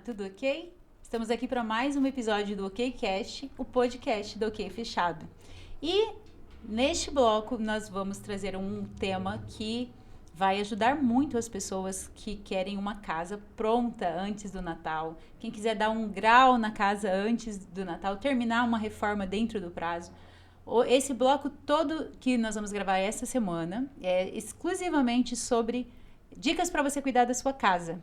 tudo ok? Estamos aqui para mais um episódio do OKcast, o podcast do OK Fechado. E neste bloco nós vamos trazer um tema que vai ajudar muito as pessoas que querem uma casa pronta antes do Natal. Quem quiser dar um grau na casa antes do Natal, terminar uma reforma dentro do prazo. Esse bloco todo que nós vamos gravar essa semana é exclusivamente sobre dicas para você cuidar da sua casa.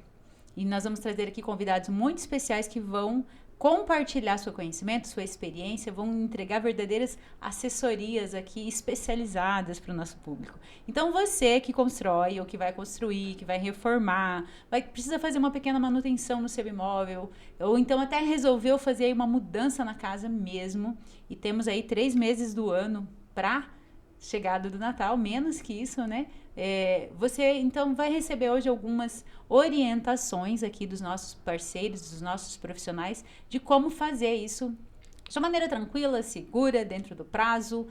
E nós vamos trazer aqui convidados muito especiais que vão compartilhar seu conhecimento, sua experiência, vão entregar verdadeiras assessorias aqui especializadas para o nosso público. Então você que constrói ou que vai construir, que vai reformar, precisa fazer uma pequena manutenção no seu imóvel, ou então até resolveu fazer aí uma mudança na casa mesmo, e temos aí 3 meses do ano para chegada do Natal, menos que isso, né? Você então vai receber hoje algumas orientações aqui dos nossos parceiros, dos nossos profissionais, de como fazer isso de uma maneira tranquila, segura, dentro do prazo,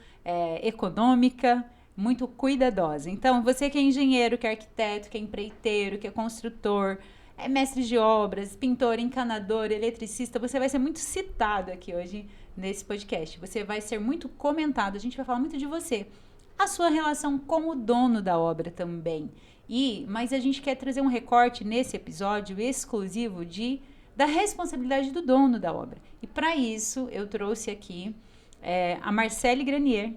econômica, muito cuidadosa. Então, você que é engenheiro, que é arquiteto, que é empreiteiro, que é construtor, é mestre de obras, pintor, encanador, eletricista, você vai ser muito citado aqui hoje nesse podcast. Você vai ser muito comentado, a gente vai falar muito de você. A sua relação com o dono da obra também. Mas a gente quer trazer um recorte nesse episódio exclusivo da responsabilidade do dono da obra. E para isso, eu trouxe aqui a Marcele Granier.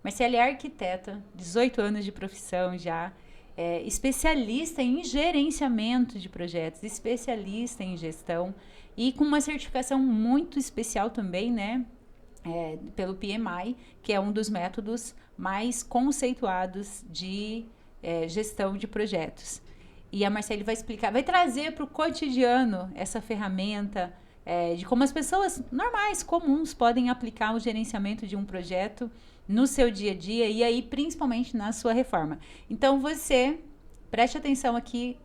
Marcele é arquiteta, 18 anos de profissão já, especialista em gerenciamento de projetos, especialista em gestão e com uma certificação muito especial também, né? Pelo PMI, que é um dos métodos mais conceituados de gestão de projetos. E a Marcele vai explicar, vai trazer para o cotidiano essa ferramenta de como as pessoas normais, comuns, podem aplicar o gerenciamento de um projeto no seu dia a dia e aí principalmente na sua reforma. Então você preste atenção aqui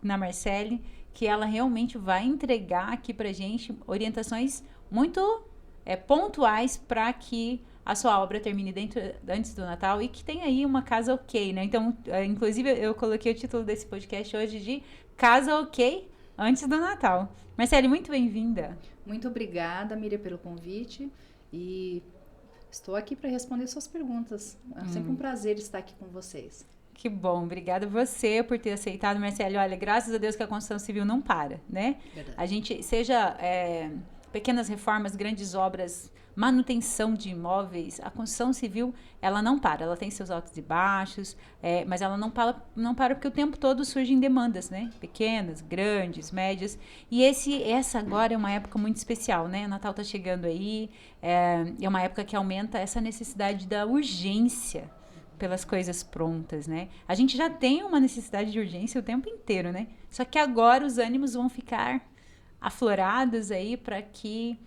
na Marcele, que ela realmente vai entregar aqui para gente orientações muito pontuais para que a sua obra termine antes do Natal e que tenha aí uma casa ok, né? Então, inclusive, eu coloquei o título desse podcast hoje de Casa Ok antes do Natal. Marcele, muito bem-vinda. Muito obrigada, Miriam, pelo convite e estou aqui para responder suas perguntas. É sempre um prazer estar aqui com vocês. Que bom, obrigada a você por ter aceitado, Marcele. Olha, graças a Deus que a construção civil não para, né? Verdade. A gente, seja pequenas reformas, grandes obras, manutenção de imóveis, a construção civil, ela não para, ela tem seus altos e baixos, mas ela não para porque o tempo todo surgem demandas, né? Pequenas, grandes, médias, e essa agora é uma época muito especial, né? O Natal tá chegando aí, é uma época que aumenta essa necessidade da urgência pelas coisas prontas, né? A gente já tem uma necessidade de urgência o tempo inteiro, né? Só que agora os ânimos vão ficar aflorados aí para que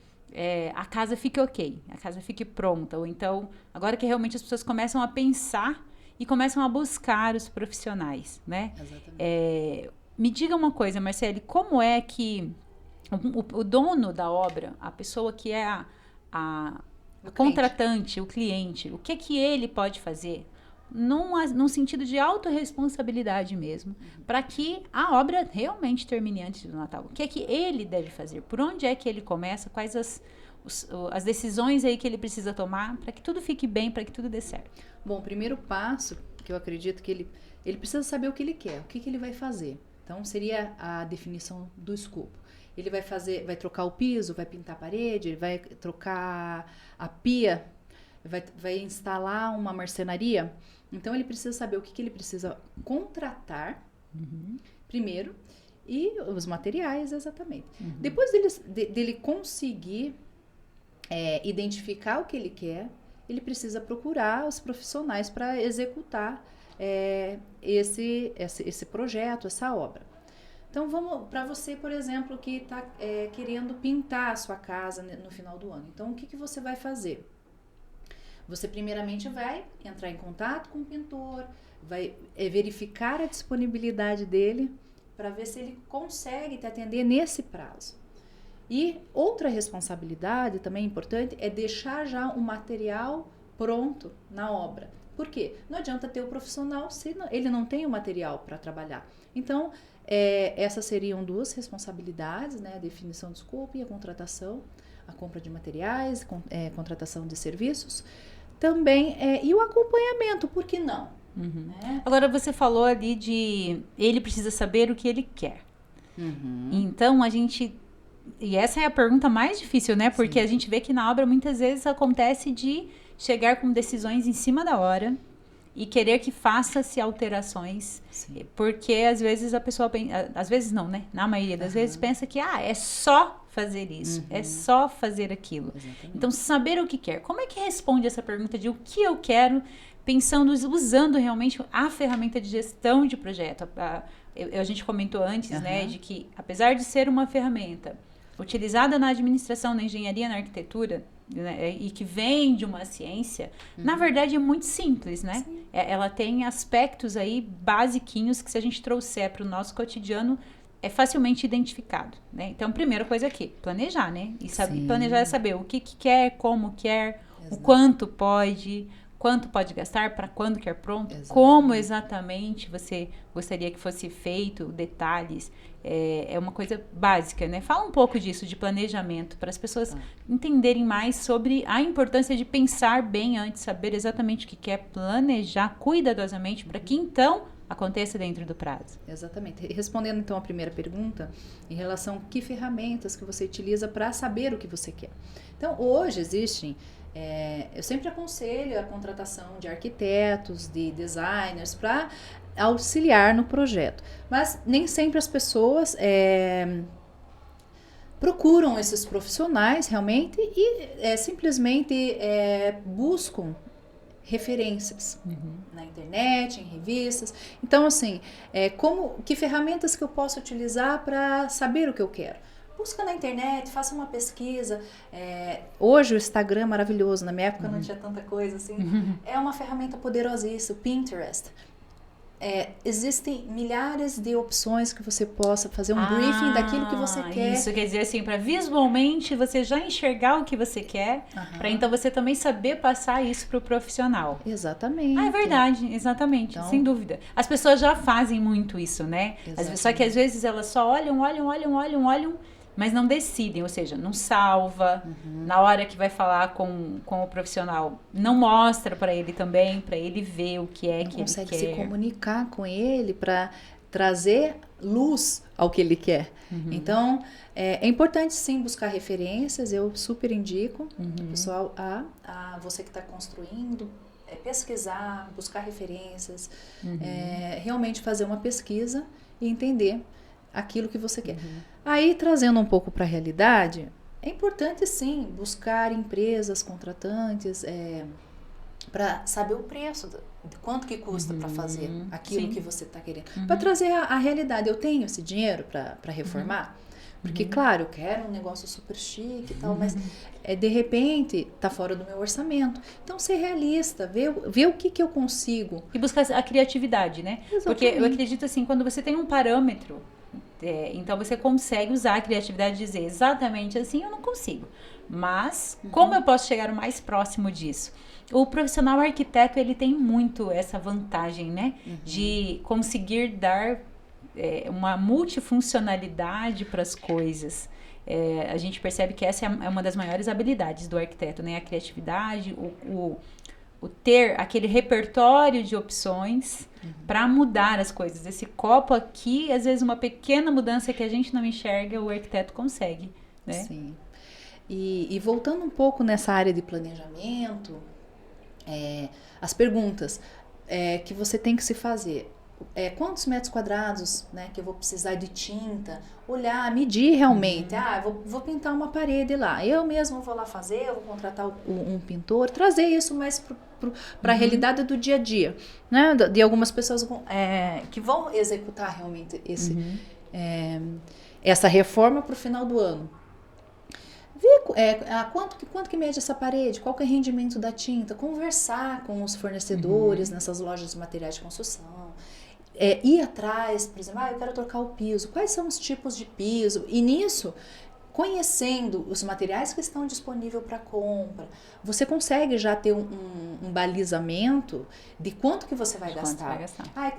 a casa fique ok, a casa fique pronta. Ou então, agora que realmente as pessoas começam a pensar e começam a buscar os profissionais, né? Exatamente. Me diga uma coisa, Marcele, como é que o dono da obra, a pessoa que é a contratante, o cliente, o que ele pode fazer num sentido de autorresponsabilidade mesmo, para que a obra realmente termine antes do Natal? O que é que ele deve fazer? Por onde é que ele começa? Quais as decisões aí que ele precisa tomar para que tudo fique bem, para que tudo dê certo? Bom, o primeiro passo, que eu acredito que ele precisa saber o que ele quer, o que ele vai fazer. Então, seria a definição do escopo. Ele vai trocar o piso, vai pintar a parede, vai trocar a pia, vai instalar uma marcenaria. Então, ele precisa saber o que ele precisa contratar primeiro e os materiais, exatamente. Depois dele conseguir identificar o que ele quer, ele precisa procurar os profissionais para executar esse projeto, essa obra. Então, vamos para você, por exemplo, que está querendo pintar a sua casa no final do ano. Então, o que você vai fazer? Você primeiramente vai entrar em contato com o pintor, vai verificar a disponibilidade dele para ver se ele consegue te atender nesse prazo. E outra responsabilidade também importante é deixar já o material pronto na obra. Por quê? Não adianta ter o profissional se ele não tem o material para trabalhar. Então, Essas seriam duas responsabilidades, né? A definição do escopo e a contratação, a compra de materiais, contratação de serviços. Também, e o acompanhamento, por que não? Né? Agora, você falou ali de ele precisa saber o que ele quer. Então, e essa é a pergunta mais difícil, né? Porque a gente vê que na obra muitas vezes acontece de chegar com decisões em cima da hora e querer que faça-se alterações. Sim. Porque às vezes a pessoa pensa, às vezes não, né? Na maioria das vezes pensa que é só fazer isso, é só fazer aquilo. Exatamente. Então, saber o que quer. Como é que responde essa pergunta de o que eu quero, pensando, usando realmente a ferramenta de gestão de projeto? A gente comentou antes, né, de que apesar de ser uma ferramenta utilizada na administração, na engenharia, na arquitetura, né, e que vem de uma ciência, na verdade é muito simples, né? Ela tem aspectos aí basiquinhos que, se a gente trouxer para o nosso cotidiano, é facilmente identificado, né? Então, a primeira coisa aqui, planejar, né? E planejar é saber o que quer, como quer, o quanto pode gastar, para quando quer pronto, como exatamente você gostaria que fosse feito, detalhes. É uma coisa básica, né? Fala um pouco disso, de planejamento, para as pessoas entenderem mais sobre a importância de pensar bem antes, saber exatamente o que quer, planejar cuidadosamente, para que então aconteça dentro do prazo. Exatamente. Respondendo então a primeira pergunta, em relação a que ferramentas que você utiliza para saber o que você quer. Então, hoje existem, eu sempre aconselho a contratação de arquitetos, de designers, para auxiliar no projeto. Mas nem sempre as pessoas procuram esses profissionais realmente e simplesmente buscam referências na internet, em revistas. Então, assim, que ferramentas que eu posso utilizar para saber o que eu quero? Busca na internet, faça uma pesquisa. Hoje o Instagram é maravilhoso, na minha época não tinha tanta coisa assim. É uma ferramenta poderosíssima, o Pinterest. Existem milhares de opções que você possa fazer um briefing daquilo que você quer. Isso quer dizer assim, para visualmente você já enxergar o que você quer, para então você também saber passar isso para o profissional. Exatamente. É verdade, exatamente, então, sem dúvida. As pessoas já fazem muito isso, né? Só que às vezes elas só olham, mas não decidem, ou seja, não salva, na hora que vai falar com o profissional, não mostra para ele também, para ele ver o que é que ele quer. Não consegue se comunicar com ele para trazer luz ao que ele quer. Então, é importante sim buscar referências, eu super indico, pessoal, a você que está construindo, pesquisar, buscar referências, realmente fazer uma pesquisa e entender aquilo que você quer. Aí, trazendo um pouco para a realidade, é importante sim buscar empresas contratantes para saber o preço, de quanto que custa para fazer aquilo que você está querendo. Para trazer a realidade, eu tenho esse dinheiro para reformar? Porque, claro, eu quero um negócio super chique e tal, mas de repente está fora do meu orçamento. Então, ser realista, ver o que eu consigo. E buscar a criatividade, né? Exatamente. Porque eu acredito assim, quando você tem um parâmetro, então você consegue usar a criatividade e dizer exatamente assim, eu não consigo. Mas, como eu posso chegar o mais próximo disso? O profissional arquiteto, ele tem muito essa vantagem, né? De conseguir dar uma multifuncionalidade para as coisas. A gente percebe que essa é uma das maiores habilidades do arquiteto, né? A criatividade, o ter aquele repertório de opções para mudar as coisas. Esse copo aqui, às vezes uma pequena mudança que a gente não enxerga, o arquiteto consegue, né? Sim. E voltando um pouco nessa área de planejamento, as perguntas que você tem que se fazer. Quantos metros quadrados, né, que eu vou precisar de tinta, olhar, medir realmente. Vou pintar uma parede lá, eu mesmo vou lá fazer, eu vou contratar um pintor, trazer isso mais para a realidade do dia a dia, né, de algumas pessoas que vão executar realmente essa reforma para o final do ano. Ver quanto que mede essa parede, qual que é o rendimento da tinta, conversar com os fornecedores nessas lojas de materiais de construção. Ir atrás, por exemplo, eu quero trocar o piso, quais são os tipos de piso? E nisso, conhecendo os materiais que estão disponíveis para compra, você consegue já ter um balizamento de quanto que você vai gastar. Ai,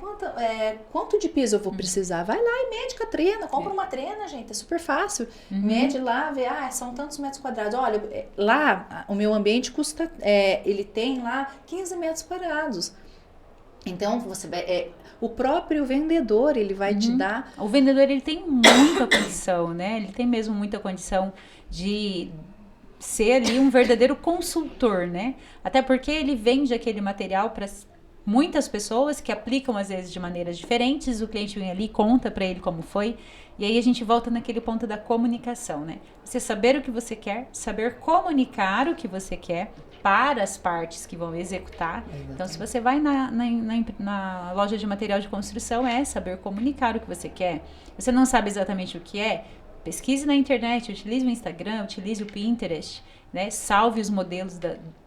quanto de piso eu vou precisar? Vai lá e mede com a trena, compra uma trena, gente, é super fácil. Mede lá, vê, são tantos metros quadrados. Olha, lá o meu ambiente custa, ele tem lá 15 metros quadrados. Então, você vai... o próprio vendedor, ele vai te dar... O vendedor, ele tem muita condição, né? Ele tem mesmo muita condição de ser ali um verdadeiro consultor, né? Até porque ele vende aquele material para muitas pessoas que aplicam, às vezes, de maneiras diferentes. O cliente vem ali e conta para ele como foi. E aí a gente volta naquele ponto da comunicação, né? Você saber o que você quer, saber comunicar o que você quer para as partes que vão executar. Exatamente. Então, se você vai na loja de material de construção, é saber comunicar o que você quer. Você não sabe exatamente o que é? Pesquise na internet, utilize o Instagram, utilize o Pinterest, né? Salve os modelos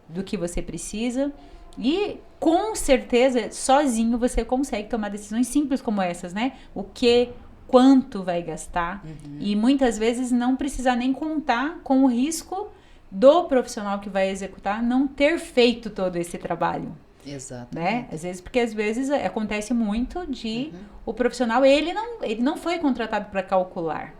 do que você precisa e, com certeza, sozinho você consegue tomar decisões simples como essas, né? O que, quanto vai gastar e muitas vezes não precisar nem contar com o risco do profissional que vai executar não ter feito todo esse trabalho. Exato. Né? Porque às vezes acontece muito de o profissional, ele não foi contratado para calcular.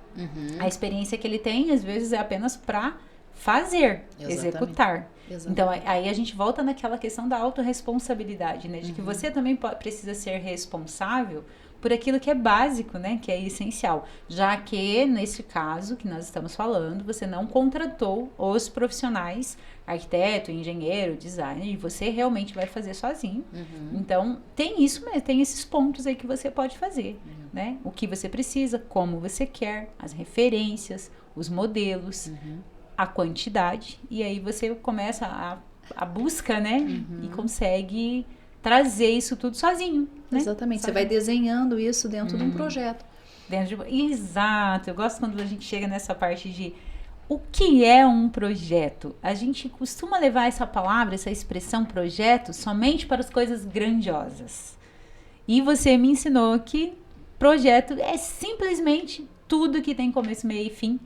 A experiência que ele tem, às vezes, é apenas para fazer, executar. Exatamente. Então, aí a gente volta naquela questão da autorresponsabilidade, né? De que você também precisa ser responsável por aquilo que é básico, né? Que é essencial. Já que, nesse caso que nós estamos falando, você não contratou os profissionais, arquiteto, engenheiro, designer, e você realmente vai fazer sozinho. Então, tem isso mesmo, tem esses pontos aí que você pode fazer, né? O que você precisa, como você quer, as referências, os modelos, a quantidade, e aí você começa a busca, né? E consegue trazer isso tudo sozinho, né? Exatamente, você vai desenhando isso dentro de um projeto. Exato, eu gosto quando a gente chega nessa parte de o que é um projeto. A gente costuma levar essa palavra, essa expressão projeto, somente para as coisas grandiosas. E você me ensinou que projeto é simplesmente tudo que tem começo, meio e fim.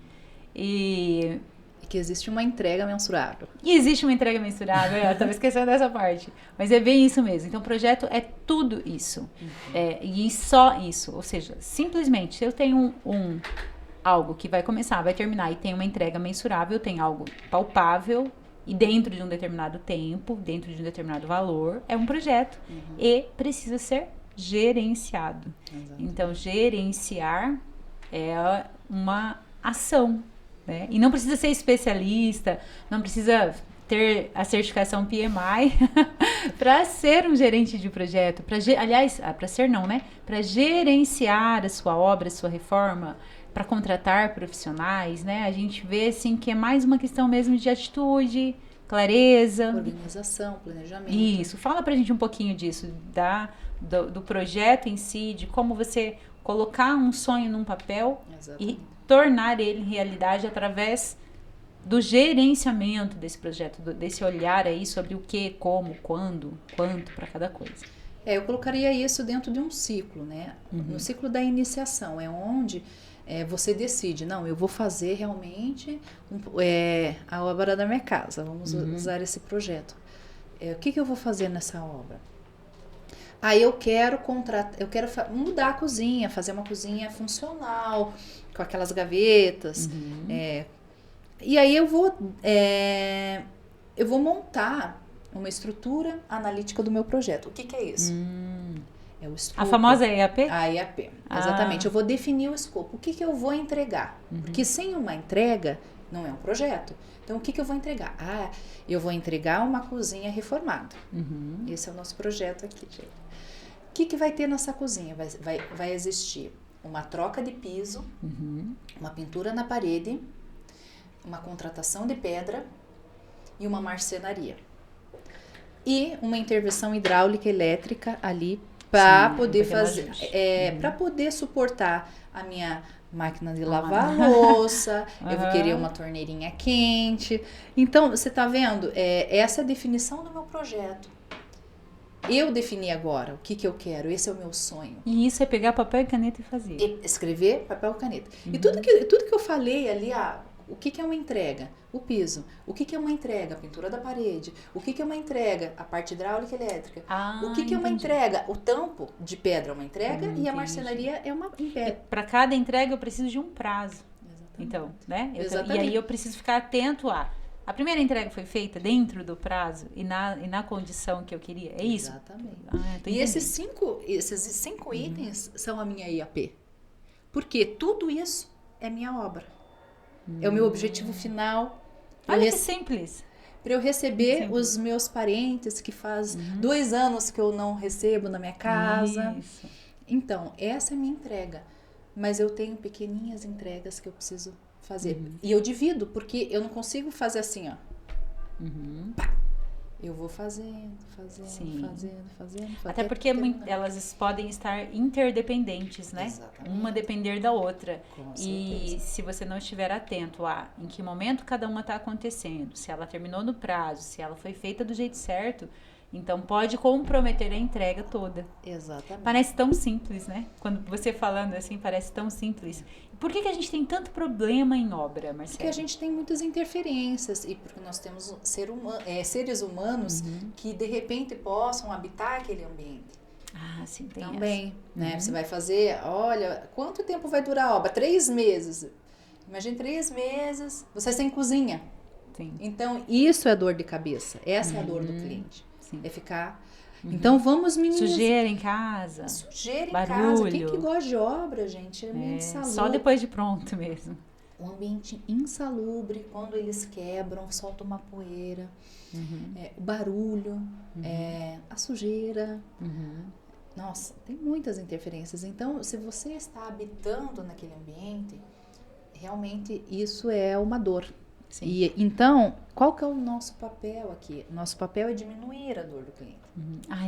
E que existe uma entrega mensurável. E existe uma entrega mensurável, eu estava esquecendo dessa parte. Mas é bem isso mesmo. Então, o projeto é tudo isso. E só isso. Ou seja, simplesmente, se eu tenho algo que vai começar, vai terminar e tem uma entrega mensurável, tem algo palpável e dentro de um determinado tempo, dentro de um determinado valor, é um projeto e precisa ser gerenciado. Então, gerenciar é uma ação. Né? E não precisa ser especialista, não precisa ter a certificação PMI para ser um gerente de projeto. Para ser não, né? Para gerenciar a sua obra, a sua reforma, para contratar profissionais, né? A gente vê assim que é mais uma questão mesmo de atitude, clareza. Organização, planejamento. Isso. Fala pra gente um pouquinho disso, do projeto em si, de como você colocar um sonho num papel e tornar ele realidade através do gerenciamento desse projeto, desse olhar aí sobre o que, como, quando, quanto para cada coisa. Eu colocaria isso dentro de um ciclo, né? No ciclo da iniciação, é onde você decide, não, eu vou fazer realmente a obra da minha casa, vamos usar esse projeto. O que eu vou fazer nessa obra? Eu quero mudar a cozinha, fazer uma cozinha funcional, com aquelas gavetas. E aí eu vou montar uma estrutura analítica do meu projeto. O que é isso? É o escopo. A famosa EAP? A EAP, exatamente. Eu vou definir o escopo. O que eu vou entregar? Porque sem uma entrega, não é um projeto. Então, o que eu vou entregar? Eu vou entregar uma cozinha reformada. Esse é o nosso projeto aqui, gente. O que vai ter nessa cozinha? Vai existir uma troca de piso, uma pintura na parede, uma contratação de pedra e uma marcenaria. E uma intervenção hidráulica e elétrica ali para poder fazer, para poder suportar a minha máquina de lavar louça, eu vou querer uma torneirinha quente. Então, você está vendo? Essa é a definição do meu projeto. Eu defini agora o que eu quero, esse é o meu sonho. E isso é pegar papel e caneta e fazer. Escrever, papel e caneta. E tudo que eu falei ali, o que é uma entrega? O piso. O que é uma entrega? A pintura da parede. O que é uma entrega? A parte hidráulica e elétrica. O que é uma entrega? O tampo de pedra é uma entrega e a marcenaria é uma entrega. Para cada entrega eu preciso de um prazo. Exatamente. Então, né? Exatamente. E aí eu preciso ficar atento a primeira entrega foi feita dentro do prazo e na condição que eu queria. É isso? Exatamente. E esses cinco itens são a minha IAP. Porque tudo isso é minha obra. É o meu objetivo final. Olha que simples. Para eu receber os meus parentes que faz 2 anos que eu não recebo na minha casa. Isso. Então, essa é a minha entrega. Mas eu tenho pequeninhas entregas que eu preciso fazer. E eu divido, porque eu não consigo fazer assim, ó. Pá. Eu vou fazendo. Até porque elas podem estar interdependentes, né? Exatamente. Uma depender da outra. Com E certeza. se você não estiver atento em que momento cada uma está acontecendo, se ela terminou no prazo, se ela foi feita do jeito certo, então pode comprometer a entrega toda. Exatamente. Parece tão simples, né? Quando você falando assim, parece tão simples. Por que a gente tem tanto problema em obra, Marcela? Porque a gente tem muitas interferências e porque nós temos seres humanos que de repente possam habitar aquele ambiente. Ah, sim, tem também, né? Você vai fazer, olha, quanto tempo vai durar a obra? 3 meses. Imagine 3 meses, você sem cozinha. Sim. Então, isso é dor de cabeça. Essa é a dor do cliente. Sim. É ficar... Então, vamos minimizar. Sujeira em casa. Barulho. Quem que gosta de obra, gente? É ambiente insalubre. Só depois de pronto mesmo. Um ambiente insalubre, quando eles quebram, solta uma poeira. O barulho, a sujeira. Nossa, tem muitas interferências. Então, se você está habitando naquele ambiente, realmente isso é uma dor. Sim. E então, qual que é o nosso papel aqui? Nosso papel é diminuir a dor do cliente.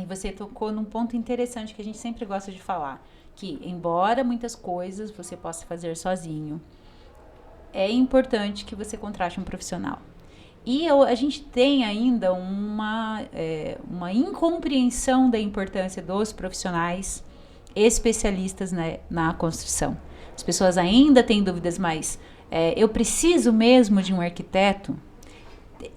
E você tocou num ponto interessante que a gente sempre gosta de falar, que embora muitas coisas você possa fazer sozinho, é importante que você contrate um profissional. E a gente tem ainda uma incompreensão da importância dos profissionais especialistas, né, na construção. As pessoas ainda têm dúvidas, mas eu preciso mesmo de um arquiteto?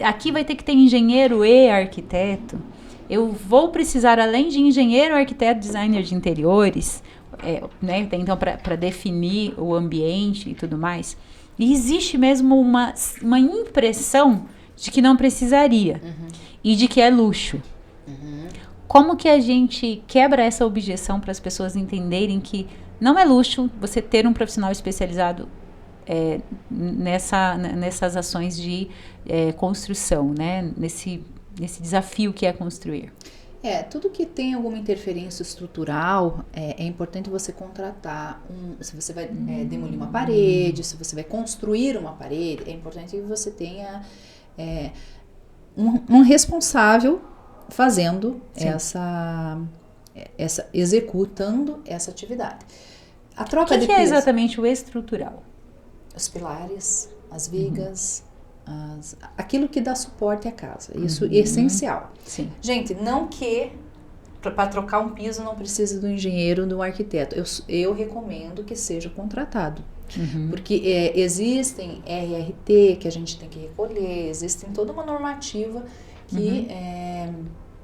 Aqui vai ter que ter engenheiro e arquiteto. Eu vou precisar, além de engenheiro, arquiteto, designer de interiores, né, então para definir o ambiente e tudo mais. E existe mesmo uma impressão de que não precisaria e de que é luxo. Como que a gente quebra essa objeção para as pessoas entenderem que não é luxo você ter um profissional especializado nessas ações de construção, né? Nesse desafio que é construir? Tudo que tem alguma interferência estrutural, é importante você contratar se você vai demolir uma parede, se você vai construir uma parede, é importante que você tenha um responsável fazendo executando essa atividade. A troca de piso. O que é exatamente o estrutural? Os pilares, as vigas, aquilo que dá suporte à casa. Isso é essencial. Sim. Gente, não que para trocar um piso não precisa do engenheiro, do arquiteto. Eu recomendo que seja contratado. Porque existem RRT que a gente tem que recolher, existem toda uma normativa que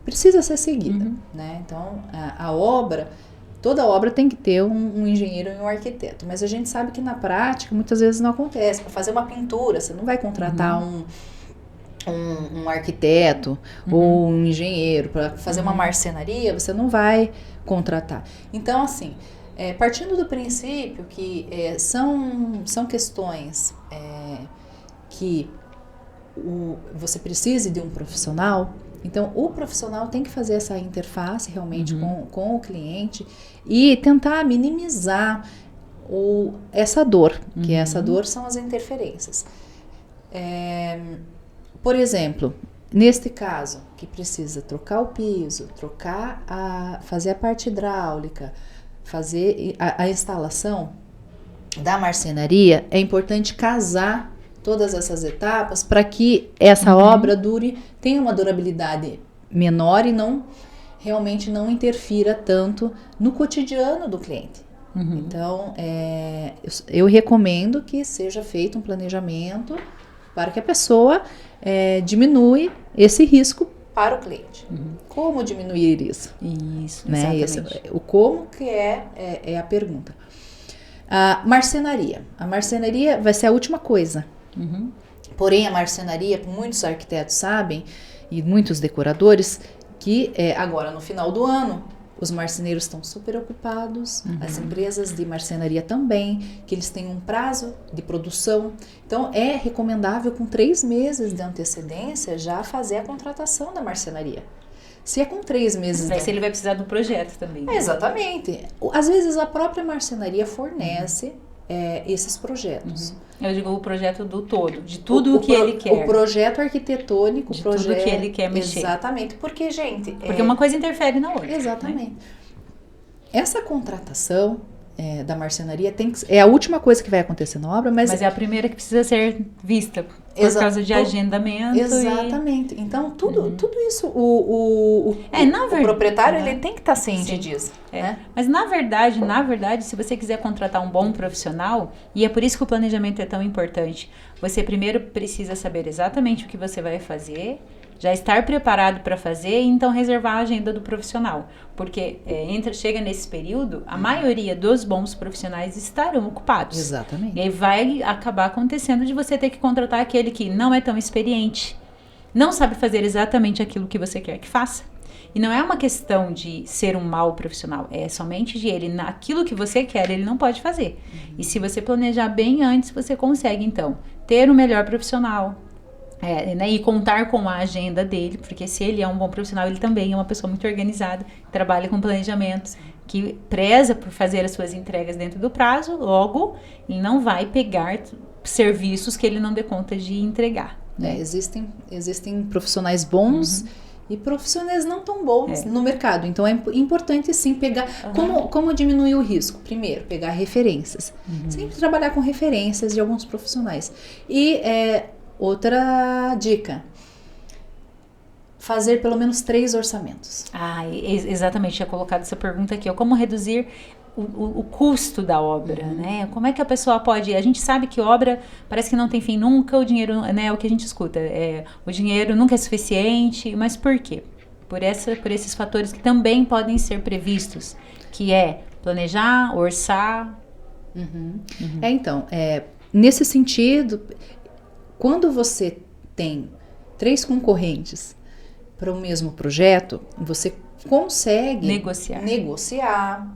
precisa ser seguida. Né? Então, toda obra tem que ter um engenheiro e um arquiteto. Mas a gente sabe que na prática muitas vezes não acontece. Para fazer uma pintura, você não vai contratar um arquiteto ou um engenheiro. Para fazer uma marcenaria, você não vai contratar. Então, assim, partindo do princípio que são questões que você precise de um profissional. Então, o profissional tem que fazer essa interface realmente com o cliente e tentar minimizar essa dor, que essa dor são as interferências. Por exemplo, neste caso, que precisa trocar o piso, fazer a parte hidráulica, fazer a instalação da marcenaria, é importante casar todas essas etapas para que essa obra tenha uma durabilidade menor e realmente não interfira tanto no cotidiano do cliente. Então, eu recomendo que seja feito um planejamento para que a pessoa diminui esse risco para o cliente. Como diminuir isso? Isso, Né? exatamente. O como que é a pergunta. A marcenaria. A marcenaria vai ser a última coisa. Porém, a marcenaria, muitos arquitetos sabem, e muitos decoradores, que agora no final do ano, os marceneiros estão super ocupados, as empresas de marcenaria também, que eles têm um prazo de produção. Então, é recomendável com 3 meses de antecedência já fazer a contratação da marcenaria. Se é com 3 meses... Mas ele vai precisar do projeto também. Exatamente. Às vezes a própria marcenaria fornece esses projetos. Eu digo o projeto do todo, de tudo o que ele quer. O projeto arquitetônico, de tudo que ele quer mexer. Exatamente. Porque, gente... Porque uma coisa interfere na outra. Exatamente. Né? Essa contratação da marcenaria é a última coisa que vai acontecer na obra, mas é a primeira que precisa ser vista por causa de agendamento. Exatamente. Então, tudo isso, o proprietário ele tem que estar ciente disso. Né? Mas na verdade, se você quiser contratar um bom profissional, e é por isso que o planejamento é tão importante, você primeiro precisa saber exatamente o que você vai fazer, já estar preparado para fazer e então reservar a agenda do profissional. Porque chega nesse período, a maioria dos bons profissionais estarão ocupados. Exatamente. E aí vai acabar acontecendo de você ter que contratar aquele que não é tão experiente, não sabe fazer exatamente aquilo que você quer que faça. E não é uma questão de ser um mau profissional, é somente de ele, naquilo que você quer, ele não pode fazer. E se você planejar bem antes, você consegue, então, ter o melhor profissional, né, e contar com a agenda dele, porque se ele é um bom profissional, ele também é uma pessoa muito organizada, trabalha com planejamento, que preza por fazer as suas entregas dentro do prazo, logo, ele não vai pegar serviços que ele não dê conta de entregar. Né? Existem profissionais bons e profissionais não tão bons no mercado. Então, é importante, sim, pegar... Como diminuir o risco? Primeiro, pegar referências. Sempre trabalhar com referências de alguns profissionais. E... outra dica, fazer pelo menos 3 orçamentos. Exatamente, tinha colocado essa pergunta aqui, como reduzir o custo da obra, né? Como é que a pessoa pode... A gente sabe que obra parece que não tem fim nunca, o dinheiro, né, é o que a gente escuta, o dinheiro nunca é suficiente, mas por quê? Por esses fatores que também podem ser previstos, que é planejar, orçar. Então, nesse sentido... Quando você tem 3 concorrentes para o mesmo projeto, você consegue negociar,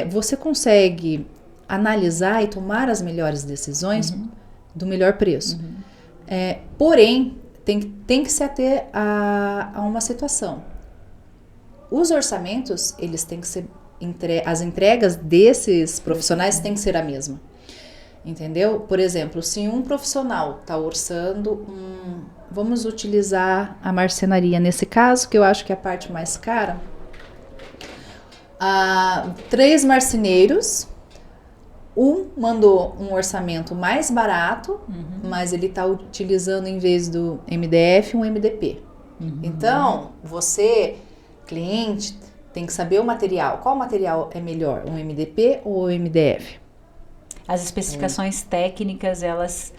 você consegue analisar e tomar as melhores decisões do melhor preço. Porém, tem que se ater a uma situação. Os orçamentos, eles têm que ser as entregas desses profissionais têm que ser a mesma. Entendeu? Por exemplo, se um profissional está orçando vamos utilizar a marcenaria nesse caso, que eu acho que é a parte mais cara. 3 marceneiros, mandou um orçamento mais barato, mas ele está utilizando, em vez do MDF, um MDP. Então, você, cliente, tem que saber o material. Qual material é melhor, um MDP ou um MDF? As especificações técnicas, elas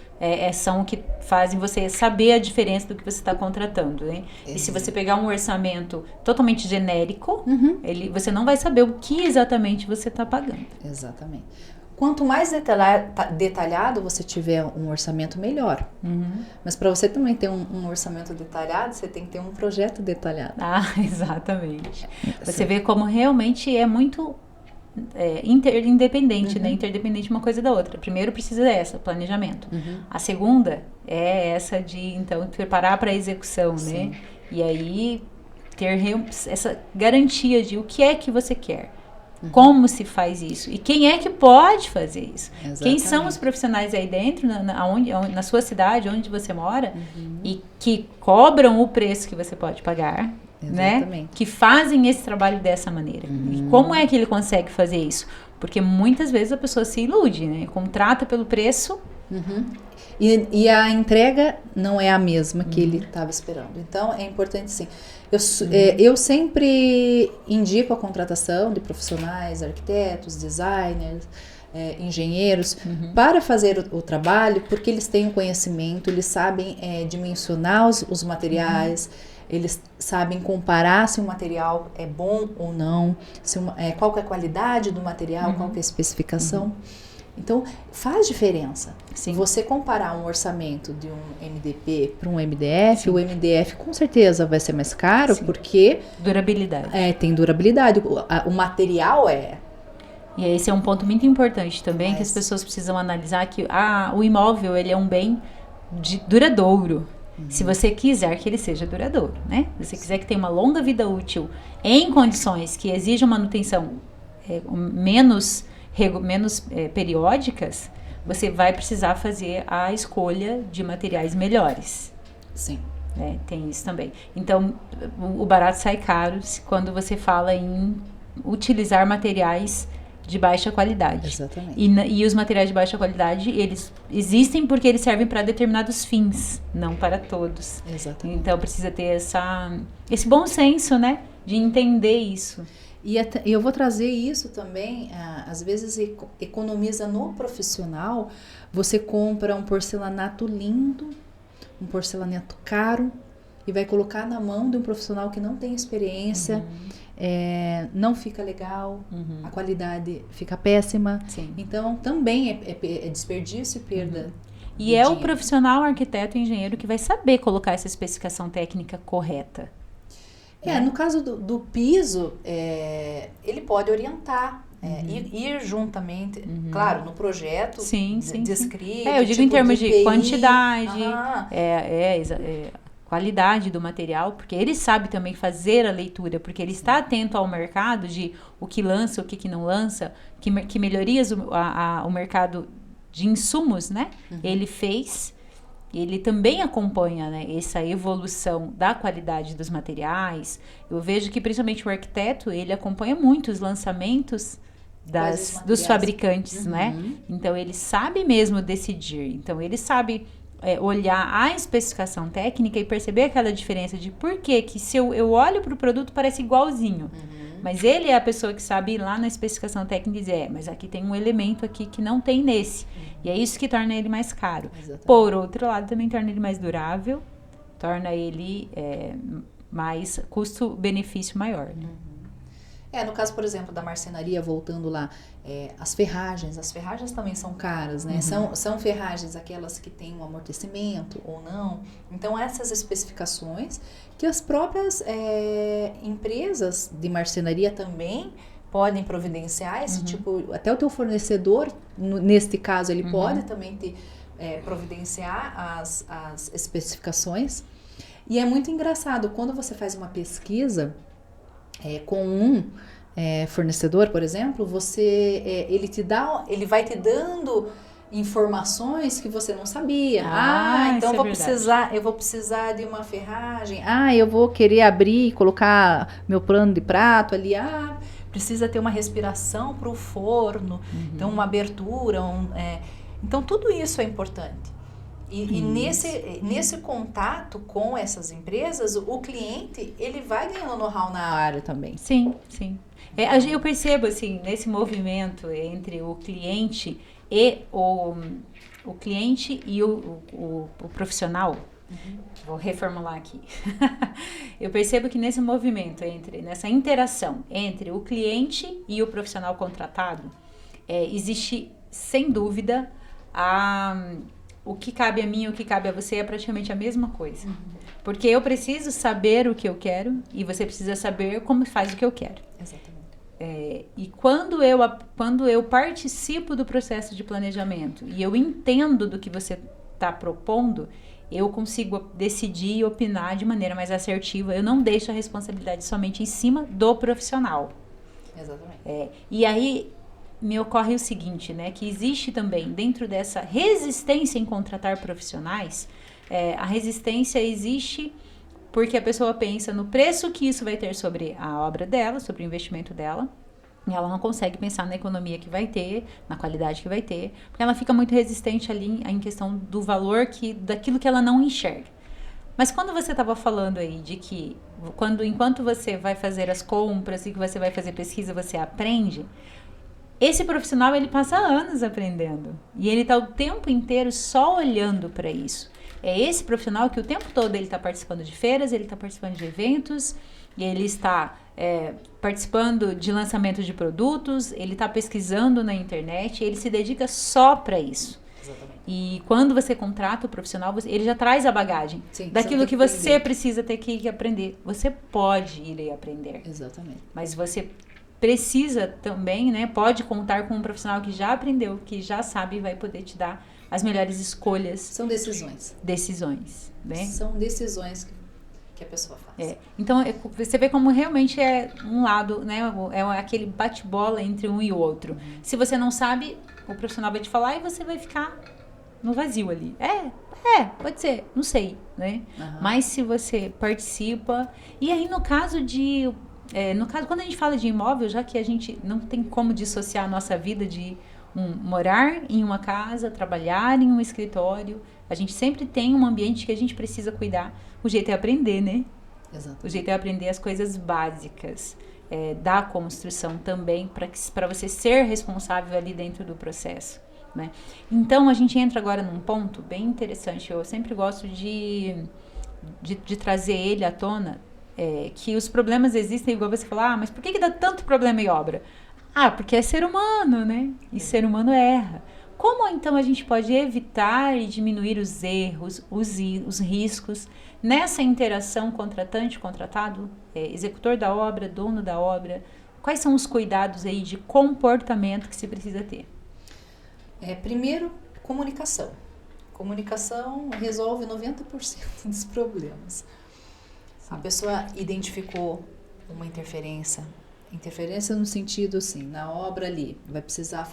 são o que fazem você saber a diferença do que você está contratando, né? E se você pegar um orçamento totalmente genérico, você não vai saber o que exatamente você está pagando. Exatamente. Quanto mais detalhado você tiver um orçamento, melhor. Mas para você também ter um orçamento detalhado, você tem que ter um projeto detalhado. Exatamente. Você vê como realmente é muito... interdependente, né? Interdependente uma coisa da outra. Primeiro precisa planejamento. A segunda é essa de, então, preparar para a execução, né? E aí ter essa garantia de o que é que você quer. Como se faz isso? E quem é que pode fazer isso? Exatamente. Quem são os profissionais aí dentro, na sua cidade, onde você mora, e que cobram o preço que você pode pagar, né? Que fazem esse trabalho dessa maneira. E como é que ele consegue fazer isso? Porque muitas vezes a pessoa se ilude, né? Contrata pelo preço E a entrega não é a mesma que ele estava esperando. Então, é importante, sim. Eu sempre indico a contratação de profissionais, arquitetos, designers, engenheiros, para fazer o trabalho, porque eles têm o conhecimento, eles sabem dimensionar os materiais, eles sabem comparar se o material é bom ou não, qual que é a qualidade do material, qual que é a especificação. Então, faz diferença. Se você comparar um orçamento de um MDP para um MDF, o MDF com certeza vai ser mais caro, porque... Durabilidade. Tem durabilidade. O material E esse é um ponto muito importante também, que as pessoas precisam analisar, que o imóvel, ele é um bem duradouro. Se você quiser que ele seja duradouro, né? Se você quiser que tenha uma longa vida útil em condições que exijam manutenção menos periódicas, você vai precisar fazer a escolha de materiais melhores. Sim. Tem isso também. Então, o barato sai caro quando você fala em utilizar materiais de baixa qualidade. Exatamente. E os materiais de baixa qualidade, eles existem porque eles servem para determinados fins, não para todos. Exatamente. Então, precisa ter esse bom senso, né? De entender isso. E eu vou trazer isso também, às vezes economiza no profissional, você compra um porcelanato lindo, um porcelanato caro, e vai colocar na mão de um profissional que não tem experiência, não fica legal, a qualidade fica péssima. Sim. Então, também é desperdício e perda. E é o profissional, arquiteto e engenheiro que vai saber colocar essa especificação técnica correta. No caso do piso, ele pode orientar, ir juntamente, claro, no projeto descrito. Eu digo em termos de quantidade, qualidade do material, porque ele sabe também fazer a leitura, porque ele está atento ao mercado de o que lança, o que não lança, que melhorias o mercado de insumos, né? Ele fez. Ele também acompanha, né, essa evolução da qualidade dos materiais. Eu vejo que principalmente o arquiteto, ele acompanha muito os lançamentos dos fabricantes, né? Então, ele sabe mesmo decidir. Então, ele sabe olhar a especificação técnica e perceber aquela diferença de por que se eu olho para o produto parece igualzinho. Mas ele é a pessoa que sabe ir lá na especificação técnica e dizer, mas aqui tem um elemento aqui que não tem nesse. E é isso que torna ele mais caro. Exatamente. Por outro lado, também torna ele mais durável, torna ele mais custo-benefício maior. Né? No caso, por exemplo, da marcenaria, voltando lá, as ferragens também são caras, né? São ferragens aquelas que têm um amortecimento ou não. Então, essas especificações que as próprias empresas de marcenaria também podem providenciar, esse tipo, até o teu fornecedor, neste caso, ele pode também providenciar as especificações. E é muito engraçado, quando você faz uma pesquisa com um fornecedor, por exemplo, ele vai te dando informações que você não sabia. Então eu vou precisar de uma ferragem. Eu vou querer abrir e colocar meu pano de prato ali. Precisa ter uma respiração para o forno, então uma abertura. Então tudo isso é importante. E nesse contato com essas empresas, o cliente, ele vai ganhando know-how na área também. Sim. Eu percebo, assim, nesse movimento entre o cliente e o cliente e o profissional. Vou reformular aqui. Eu percebo que nesse movimento, nessa interação entre o cliente e o profissional contratado, existe, sem dúvida, o que cabe a mim e o que cabe a você é praticamente a mesma coisa. Porque eu preciso saber o que eu quero e você precisa saber como faz o que eu quero. Exatamente. E quando eu participo do processo de planejamento e eu entendo do que você está propondo, eu consigo decidir e opinar de maneira mais assertiva. Eu não deixo a responsabilidade somente em cima do profissional. Exatamente. E aí me ocorre o seguinte, né? Que existe também, dentro dessa resistência em contratar profissionais, a resistência existe porque a pessoa pensa no preço que isso vai ter sobre a obra dela, sobre o investimento dela, E ela não consegue pensar na economia que vai ter, na qualidade que vai ter, porque ela fica muito resistente ali em questão do valor daquilo que ela não enxerga. Mas quando você estava falando aí de que enquanto você vai fazer as compras e que você vai fazer pesquisa, você aprende, esse profissional ele passa anos aprendendo. E ele está o tempo inteiro só olhando para isso. É esse profissional que o tempo todo ele está participando de feiras, ele está participando de eventos, e ele está participando de lançamento de produtos, ele está pesquisando na internet, ele se dedica só para isso. Exatamente. E quando você contrata o profissional, ele já traz a bagagem daquilo que você precisa ter que aprender. Você pode ir aprender. Exatamente. Mas você precisa também, né? Pode contar com um profissional que já aprendeu, que já sabe e vai poder te dar as melhores escolhas. São decisões. Decisões, né? São decisões que a pessoa faz. Então, você vê como realmente é um lado, né? É aquele bate-bola entre um e o outro. Se você não sabe, o profissional vai te falar e você vai ficar no vazio ali. Pode ser, não sei, né? Mas se você participa... E aí, no caso, quando a gente fala de imóvel, já que a gente não tem como dissociar a nossa vida de morar em uma casa, trabalhar em um escritório, a gente sempre tem um ambiente que a gente precisa cuidar. O jeito é aprender, né? Exato. O jeito é aprender as coisas básicas da construção também, para você ser responsável ali dentro do processo, né? Então, a gente entra agora num ponto bem interessante. Eu sempre gosto de trazer ele à tona, que os problemas existem, igual você falar, mas por que dá tanto problema em obra? Porque é ser humano, né? E ser humano erra. Como então a gente pode evitar e diminuir os erros, os riscos nessa interação contratante-contratado, executor da obra, dono da obra? Quais são os cuidados aí de comportamento que se precisa ter? Primeiro, comunicação. Comunicação resolve 90% dos problemas. Sim. A pessoa identificou uma interferência no sentido assim, na obra ali, vai precisar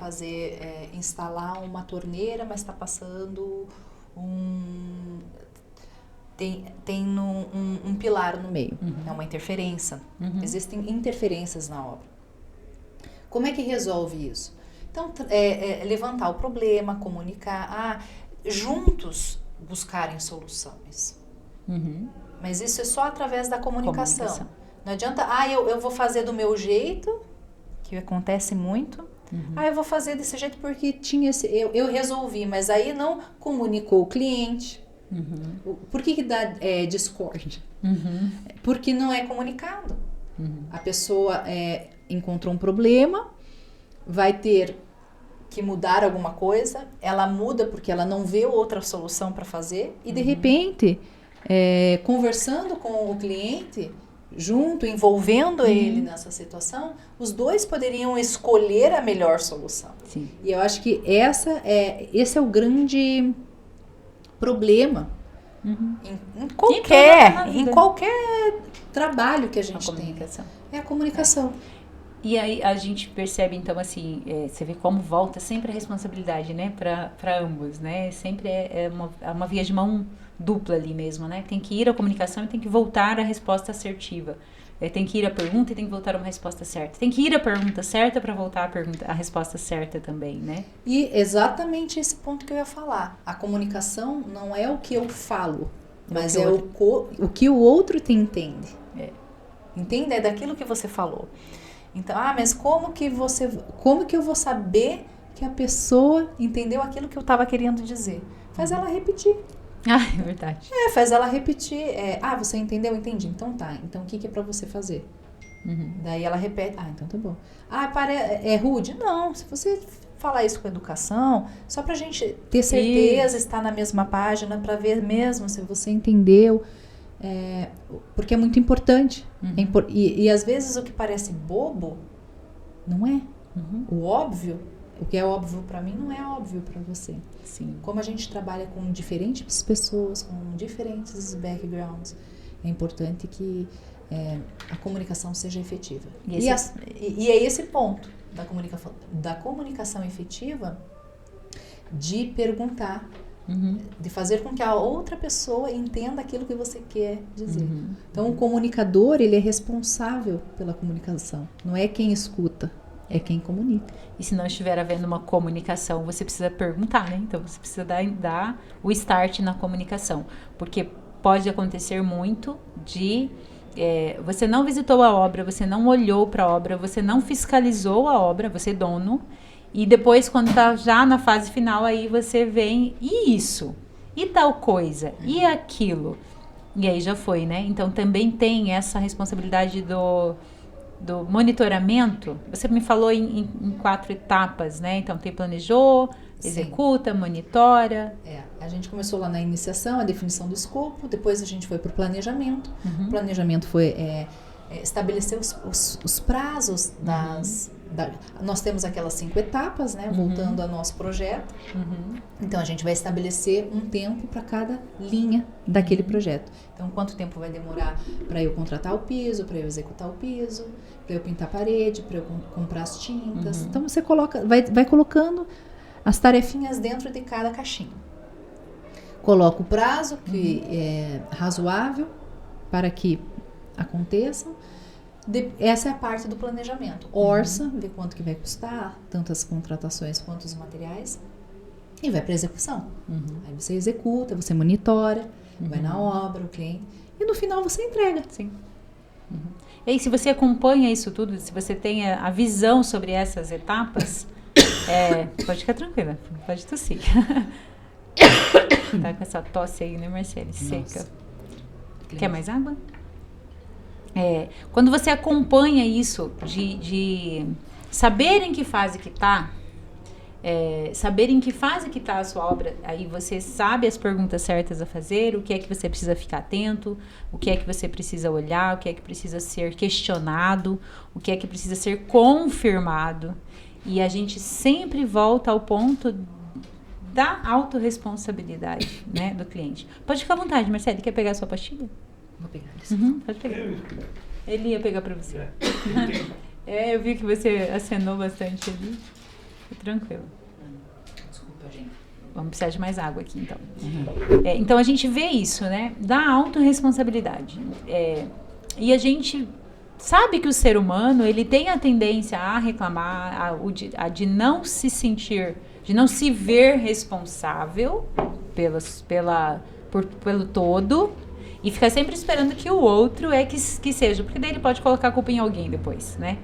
instalar uma torneira, mas está passando tem um pilar no meio, é uma interferência. Existem interferências na obra. Como é que resolve isso? Então, levantar o problema, comunicar, juntos buscarem soluções. Mas isso é só através da comunicação. Não adianta, eu vou fazer do meu jeito, que acontece muito. Eu vou fazer desse jeito porque eu resolvi, mas aí não comunicou o cliente. Por que dá discórdia? Porque não é comunicado. A pessoa encontrou um problema, vai ter que mudar alguma coisa, ela muda porque ela não vê outra solução para fazer e de repente, conversando com o cliente, envolvendo ele nessa situação, os dois poderiam escolher a melhor solução. Sim. E eu acho que esse é o grande problema em qualquer trabalho que a gente tem. É a comunicação. E aí a gente percebe, então, assim, você vê como volta sempre a responsabilidade, né, para ambos, né? Sempre é uma via de mão dupla ali mesmo, né? Tem que ir à comunicação e tem que voltar à resposta assertiva. Tem que ir à pergunta e tem que voltar a uma resposta certa. Tem que ir à pergunta certa para voltar à resposta certa também, né? E exatamente esse ponto que eu ia falar. A comunicação não é o que eu falo, mas o que o outro te entende. Entende? É daquilo que você falou. Então, mas como que eu vou saber que a pessoa entendeu aquilo que eu estava querendo dizer? Faz ela repetir. É verdade. Faz ela repetir. Você entendeu? Entendi. Então tá. Então o que é pra você fazer? Daí ela repete. Então tá bom. É rude? Não. Se você falar isso com educação, só pra gente ter certeza, estar na mesma página, pra ver mesmo se você entendeu. Porque é muito importante. E às vezes o que parece bobo, não é. O óbvio, o que é óbvio pra mim, não é óbvio pra você. Sim. Como a gente trabalha com diferentes pessoas, com diferentes backgrounds, é importante que a comunicação seja efetiva. E é esse ponto da comunicação efetiva, de perguntar, de fazer com que a outra pessoa entenda aquilo que você quer dizer. Então, o comunicador, ele é responsável pela comunicação, não é quem escuta. é quem comunica. E se não estiver havendo uma comunicação, você precisa perguntar, né? Então, você precisa dar o start na comunicação. Porque pode acontecer muito de... você não visitou a obra, você não olhou para a obra, você não fiscalizou a obra, você é dono. E depois, quando está já na fase final, aí você vem, e isso? E tal coisa? E aquilo? E aí já foi, né? Então, também tem essa responsabilidade do monitoramento. Você me falou em 4 etapas, né? Então, tem planejou, executa, monitora. A gente começou lá na iniciação, a definição do escopo, depois a gente foi para o planejamento. O planejamento foi estabelecer os prazos nós temos aquelas 5 etapas, né? Voltando ao nosso projeto. Então, a gente vai estabelecer um tempo para cada linha daquele projeto. Então, quanto tempo vai demorar para eu contratar o piso, para eu executar o piso, para eu pintar a parede, para eu comprar as tintas. Então, você vai colocando as tarefinhas dentro de cada caixinha. Coloca o prazo, que é razoável para que aconteçam. Essa é a parte do planejamento. Orça, vê quanto que vai custar, tanto as contratações quanto os materiais, e vai para execução. Aí você executa, você monitora, vai na obra, o cliente, e no final você entrega. Sim. E aí, se você acompanha isso tudo, se você tem a visão sobre essas etapas, pode ficar tranquila, pode tossir. Tá com essa tosse aí, né, Marcele? Seca. Quer mais água? Quando você acompanha isso de saber em que fase que tá, saber em que fase que tá a sua obra, aí você sabe as perguntas certas a fazer, o que é que você precisa ficar atento, o que é que você precisa olhar, o que é que precisa ser questionado, o que é que precisa ser confirmado. E a gente sempre volta ao ponto da autorresponsabilidade, né, do cliente. Pode ficar à vontade, Marcele, quer pegar a sua pastilha? Vou pegar. Pode pegar. Ele ia pegar pra você. Eu vi que você acenou bastante ali. Tranquilo. Desculpa, gente. Vamos precisar de mais água aqui, então. Então, a gente vê isso, né? Da autorresponsabilidade. E a gente sabe que o ser humano, ele tem a tendência a reclamar, de não se sentir, de não se ver responsável pelo todo, e ficar sempre esperando que o outro que seja, porque daí ele pode colocar a culpa em alguém depois, né?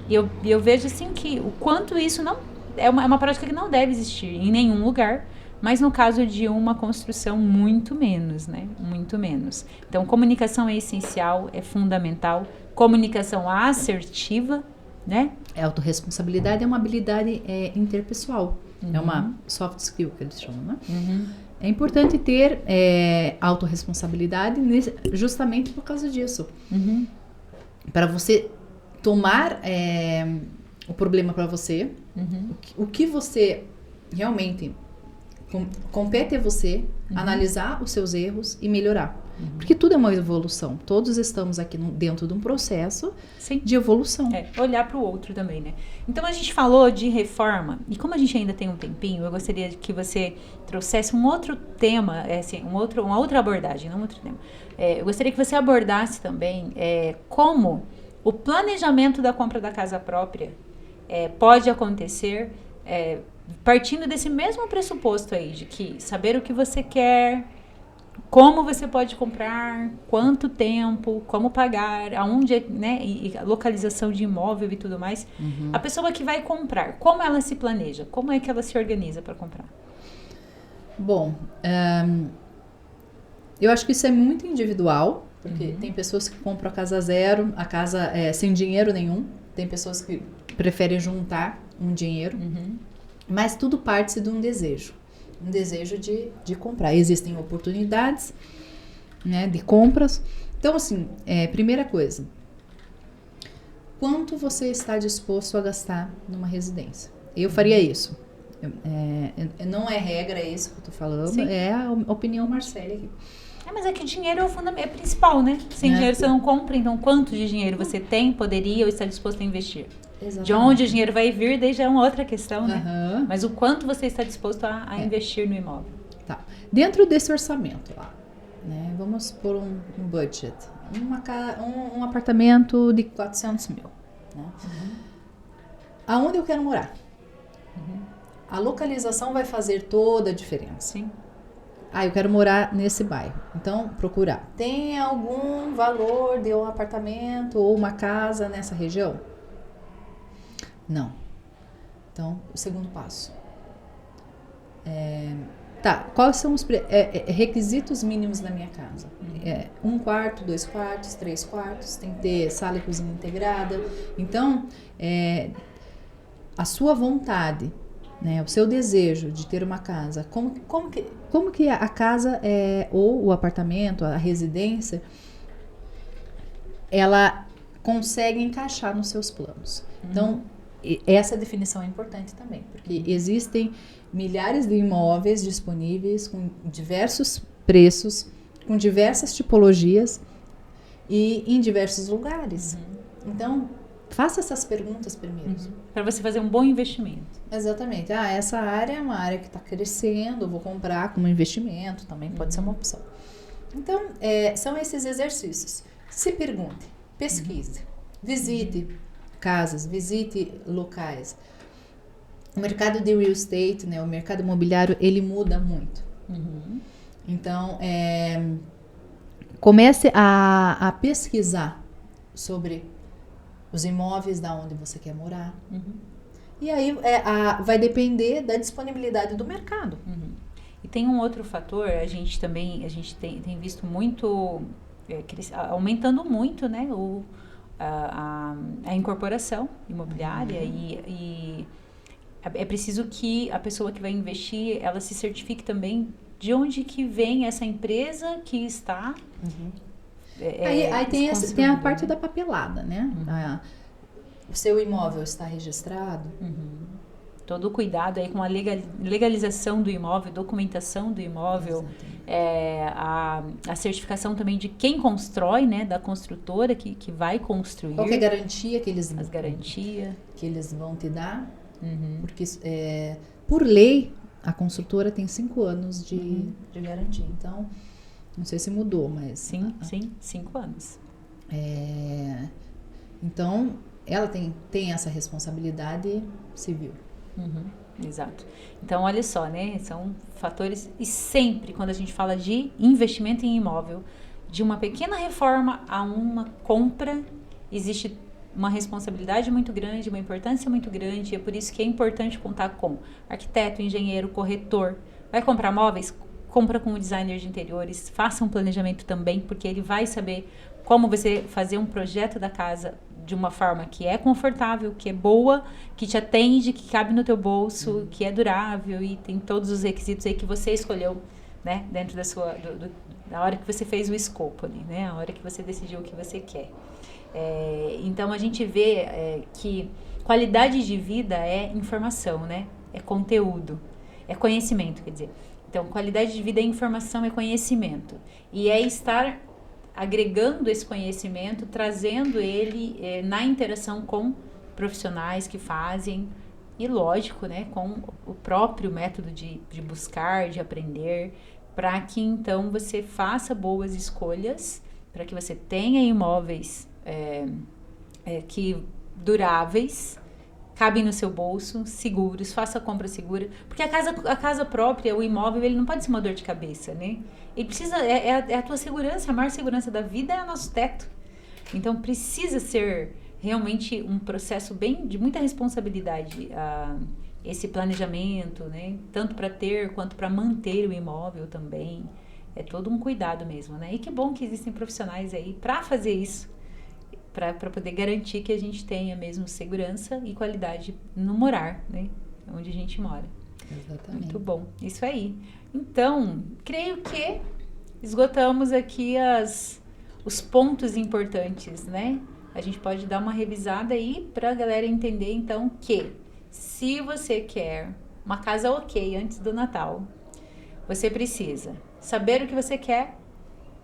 E eu vejo assim que o quanto isso não é uma prática que não deve existir em nenhum lugar, mas no caso de uma construção, muito menos, né? Muito menos. Então, comunicação é essencial, é fundamental. Comunicação assertiva, né? Autorresponsabilidade é uma habilidade interpessoal. É uma soft skill que eles chamam, né? É importante ter autorresponsabilidade justamente por causa disso. Para você tomar o problema para você, o que você realmente compete a você, analisar os seus erros e melhorar. Porque tudo é uma evolução. Todos estamos aqui dentro de um processo de evolução. Olhar para o outro também, né? Então, a gente falou de reforma. E como a gente ainda tem um tempinho, eu gostaria que você trouxesse um outro tema, uma outra abordagem, não um outro tema. Eu gostaria que você abordasse também como o planejamento da compra da casa própria pode acontecer partindo desse mesmo pressuposto aí, de que saber o que você quer, como você pode comprar, quanto tempo, como pagar, aonde, né, e a localização de imóvel e tudo mais. A pessoa que vai comprar, como ela se planeja? Como é que ela se organiza para comprar? Bom, eu acho que isso é muito individual, porque tem pessoas que compram a casa zero, a casa sem dinheiro nenhum. Tem pessoas que preferem juntar um dinheiro. Mas tudo parte de um desejo. Um desejo de comprar. Existem oportunidades, né, de compras. Então, assim, primeira coisa. Quanto você está disposto a gastar numa residência? Eu faria isso. Não é regra isso que eu tô falando. Sim. É a opinião Marcele aqui. Mas é que o dinheiro é principal, né? Sem dinheiro você não compra. Então, quanto de dinheiro você tem, poderia ou está disposto a investir? Exatamente. De onde o dinheiro vai vir, daí já é uma outra questão, né? Mas o quanto você está disposto a investir no imóvel. Tá. Dentro desse orçamento lá, né? Vamos pôr um budget. Um apartamento de 400 mil. Né? aonde eu quero morar. A localização vai fazer toda a diferença. Sim. Eu quero morar nesse bairro. Então, procurar. Tem algum valor de um apartamento ou uma casa nessa região? Não. Então, o segundo passo. Quais são os requisitos mínimos da minha casa? 1 quarto, 2 quartos, 3 quartos, tem que ter sala e cozinha integrada. Então, a sua vontade, né, o seu desejo de ter uma casa, como que a casa ou o apartamento, a residência, ela consegue encaixar nos seus planos. Então, essa definição é importante também, porque existem milhares de imóveis disponíveis com diversos preços, com diversas tipologias e em diversos lugares. Então, faça essas perguntas primeiro. Para você fazer um bom investimento. Exatamente. Essa área é uma área que está crescendo, eu vou comprar como investimento, também pode ser uma opção. Então, são esses exercícios. Se pergunte, pesquise, visite casas, visite locais. O mercado de real estate, né, o mercado imobiliário, ele muda muito. Então, comece a pesquisar sobre os imóveis da onde você quer morar. E aí vai depender da disponibilidade do mercado. E tem um outro fator, a gente tem visto muito, aumentando muito, né, a incorporação imobiliária e é preciso que a pessoa que vai investir, ela se certifique também de onde que vem essa empresa que está... Aí tem a parte da papelada, né? O seu imóvel está registrado. Todo o cuidado aí com a legalização do imóvel, documentação do imóvel, a certificação também de quem constrói, né? Da construtora que vai construir. Qual que é a garantia que eles... As garantias. Que eles vão te dar. Porque, por lei, a construtora tem 5 anos de garantia. Então, não sei se mudou, mas... Sim, 5 anos. Então, ela tem essa responsabilidade civil. Exato. Então, olha só, né? São fatores... E sempre, quando a gente fala de investimento em imóvel, de uma pequena reforma a uma compra, existe uma responsabilidade muito grande, uma importância muito grande. É por isso que é importante contar com arquiteto, engenheiro, corretor. Vai comprar móveis? Compra com o designer de interiores. Faça um planejamento também, porque ele vai saber como você fazer um projeto da casa de uma forma que é confortável, que é boa, que te atende, que cabe no teu bolso, que é durável e tem todos os requisitos aí que você escolheu, né? Dentro da hora que você fez o escopo ali, né? A hora que você decidiu o que você quer. Então, a gente vê que qualidade de vida é informação, né? É conteúdo, é conhecimento, quer dizer. Então, qualidade de vida é informação, é conhecimento. E é estar agregando esse conhecimento, trazendo ele na interação com profissionais que fazem, e lógico, né, com o próprio método de buscar, de aprender, para que então você faça boas escolhas, para que você tenha imóveis que duráveis, cabem no seu bolso, seguros, faça a compra segura, porque a casa própria, o imóvel, ele não pode ser uma dor de cabeça, né? Ele precisa, a tua segurança, a maior segurança da vida é o nosso teto. Então, precisa ser realmente um processo de muita responsabilidade, esse planejamento, né? Tanto para ter quanto para manter o imóvel também. É todo um cuidado mesmo, né? E que bom que existem profissionais aí para fazer isso, para poder garantir que a gente tenha mesmo segurança e qualidade no morar, né? Onde a gente mora. Exatamente. Muito bom. Isso aí. Então, creio que esgotamos aqui os pontos importantes, né? A gente pode dar uma revisada aí para a galera entender, então, que se você quer uma casa ok antes do Natal, você precisa saber o que você quer.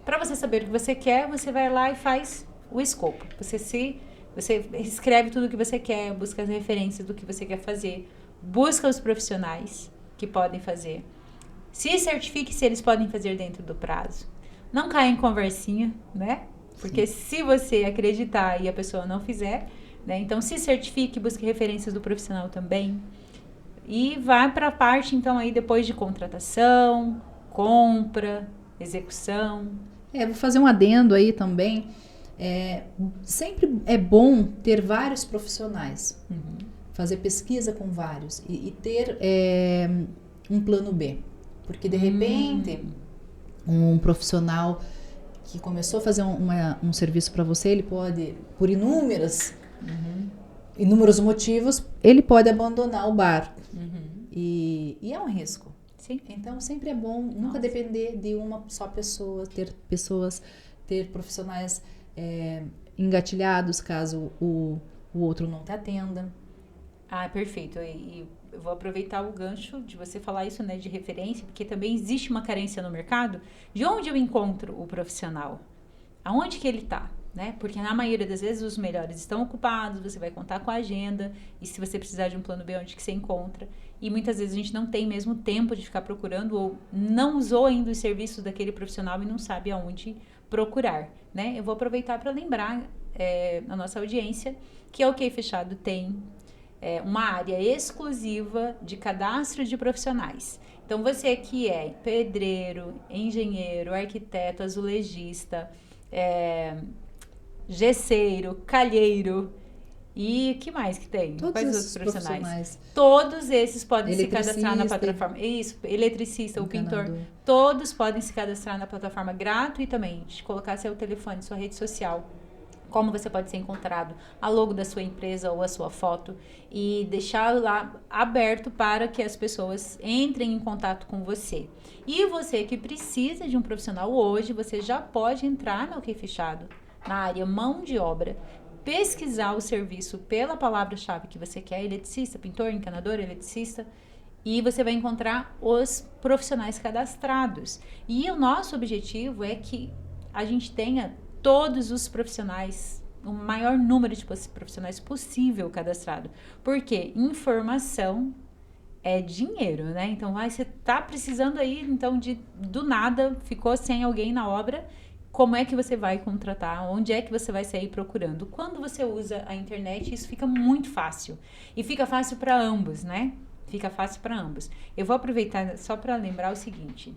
Para você saber o que você quer, você vai lá e faz o escopo. Você escreve tudo o que você quer, busca as referências do que você quer fazer, busca os profissionais que podem fazer. Se certifique se eles podem fazer dentro do prazo. Não caia em conversinha, né? Porque se você acreditar e a pessoa não fizer, né? Então, se certifique, busque referências do profissional também. E vai para a parte, então, aí depois de contratação, compra, execução. Vou fazer um adendo aí também. Sempre é bom ter vários profissionais, fazer pesquisa com vários e ter um plano B. Porque, de repente, um profissional que começou a fazer um serviço para você, ele pode, por inúmeros motivos, ele pode abandonar o barco. E é um risco. Sim. Então, sempre é bom nunca depender de uma só pessoa, ter profissionais engatilhados caso o outro não te atenda. Ah, perfeito. E eu vou aproveitar o gancho de você falar isso, né, de referência, porque também existe uma carência no mercado de onde eu encontro o profissional, aonde que ele está, né? Porque na maioria das vezes os melhores estão ocupados, você vai contar com a agenda, e se você precisar de um plano B, onde que você encontra? E muitas vezes a gente não tem mesmo tempo de ficar procurando ou não usou ainda os serviços daquele profissional e não sabe aonde procurar, né? Eu vou aproveitar para lembrar a nossa audiência que a OK Fechado tem uma área exclusiva de cadastro de profissionais. Então, você que é pedreiro, engenheiro, arquiteto, azulejista, gesseiro, calheiro e que mais que tem? Quais outros profissionais? Todos esses podem se cadastrar na plataforma. Isso, eletricista, o pintor. Todos podem se cadastrar na plataforma gratuitamente, colocar seu telefone, sua rede social, como você pode ser encontrado, a logo da sua empresa ou a sua foto, e deixar lá aberto para que as pessoas entrem em contato com você. E você que precisa de um profissional hoje, você já pode entrar no OK Fechado, na área mão de obra, pesquisar o serviço pela palavra-chave que você quer, eletricista, pintor, encanador, eletricista, e você vai encontrar os profissionais cadastrados. E o nosso objetivo é que a gente tenha todos os profissionais, o maior número de profissionais possível cadastrado. Porque informação é dinheiro, né? Então, você tá precisando aí, então, do nada, ficou sem alguém na obra, como é que você vai contratar? Onde é que você vai sair procurando? Quando você usa a internet, isso fica muito fácil. E fica fácil para ambos, né? Fica fácil para ambos. Eu vou aproveitar só para lembrar o seguinte.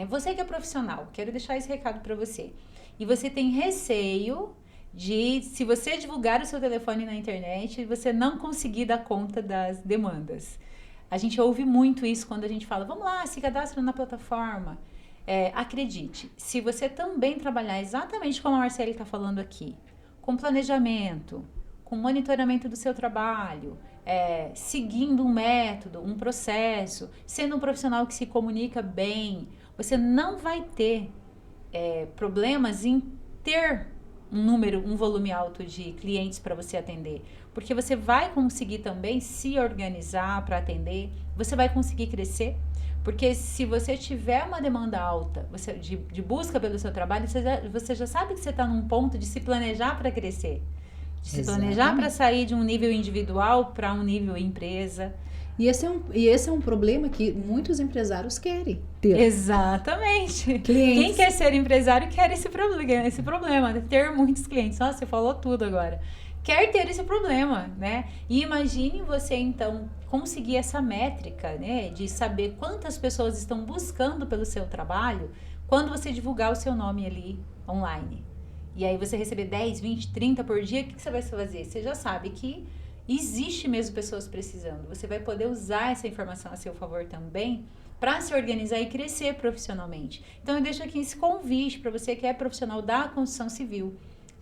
Você que é profissional, quero deixar esse recado para você. E você tem receio de, se você divulgar o seu telefone na internet, você não conseguir dar conta das demandas. A gente ouve muito isso quando a gente fala, vamos lá, se cadastra na plataforma. Acredite, se você também trabalhar exatamente como a Marcele está falando aqui, com planejamento, com monitoramento do seu trabalho, seguindo um método, um processo, sendo um profissional que se comunica bem, você não vai ter problemas em ter um volume alto de clientes para você atender, porque você vai conseguir também se organizar para atender, você vai conseguir crescer, porque se você tiver uma demanda alta de busca pelo seu trabalho, você já sabe que você está num ponto de se planejar para crescer, de se planejar para sair de um nível individual para um nível empresa. E esse é um problema que muitos empresários querem ter. Exatamente. Clientes. Quem quer ser empresário quer esse problema, ter muitos clientes. Nossa, você falou tudo agora. Quer ter esse problema, né? E imagine você, então, conseguir essa métrica, né? De saber quantas pessoas estão buscando pelo seu trabalho quando você divulgar o seu nome ali online. E aí você receber 10, 20, 30 por dia, o que você vai fazer? Você já sabe que existe mesmo pessoas precisando. Você vai poder usar essa informação a seu favor também para se organizar e crescer profissionalmente. Então eu deixo aqui esse convite para você que é profissional da construção civil,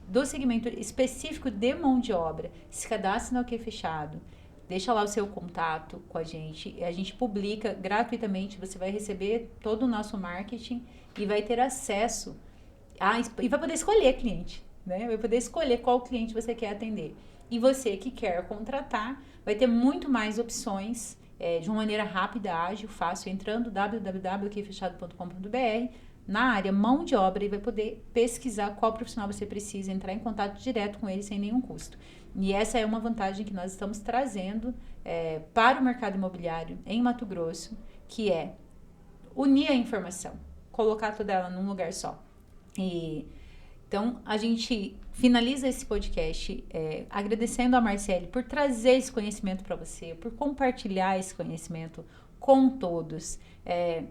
do segmento específico de mão de obra. Se cadastre no OK Fechado. Deixa lá o seu contato com a gente publica gratuitamente, você vai receber todo o nosso marketing e vai ter acesso e vai poder escolher cliente, né? Vai poder escolher qual cliente você quer atender. E você que quer contratar, vai ter muito mais opções de uma maneira rápida, ágil, fácil, entrando www.okfechado.com.br na área mão de obra e vai poder pesquisar qual profissional você precisa, entrar em contato direto com ele sem nenhum custo. E essa é uma vantagem que nós estamos trazendo para o mercado imobiliário em Mato Grosso, que é unir a informação, colocar toda ela num lugar só. Então, a gente finaliza esse podcast agradecendo a Marcele por trazer esse conhecimento para você, por compartilhar esse conhecimento com todos.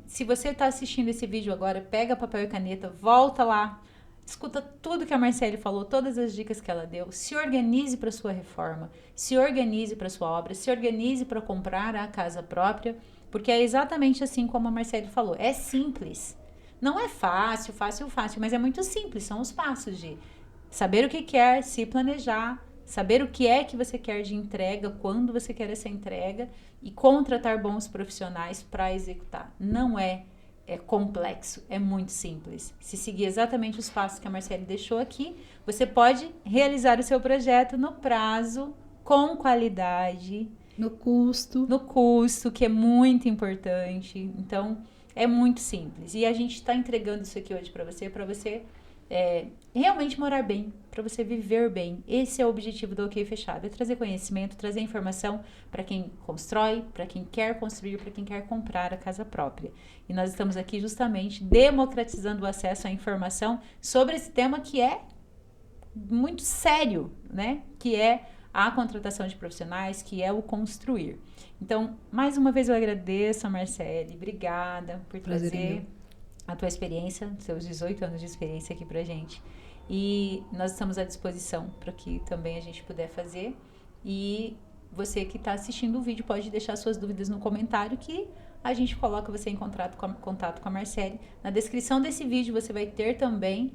Se você está assistindo esse vídeo agora, pega papel e caneta, volta lá, escuta tudo que a Marcele falou, todas as dicas que ela deu, se organize para sua reforma, se organize para sua obra, se organize para comprar a casa própria, porque é exatamente assim como a Marcele falou, é simples. Não é fácil, mas é muito simples, são os passos de saber o que quer, se planejar, saber o que é que você quer de entrega, quando você quer essa entrega e contratar bons profissionais para executar. Não é complexo, é muito simples. Se seguir exatamente os passos que a Marcele deixou aqui, você pode realizar o seu projeto no prazo, com qualidade. No custo, que é muito importante. Então, é muito simples. E a gente está entregando isso aqui hoje para você realmente morar bem, para você viver bem. Esse é o objetivo do OK Fechado, é trazer conhecimento, trazer informação para quem constrói, para quem quer construir, para quem quer comprar a casa própria. E nós estamos aqui justamente democratizando o acesso à informação sobre esse tema que é muito sério, né? Que é a contratação de profissionais, que é o construir. Então, mais uma vez eu agradeço a Marcele, obrigada por trazer a tua experiência, seus 18 anos de experiência aqui pra gente. E nós estamos à disposição para que também a gente puder fazer. E você que está assistindo o vídeo pode deixar suas dúvidas no comentário que a gente coloca você em contato com a Marcele. Na descrição desse vídeo você vai ter também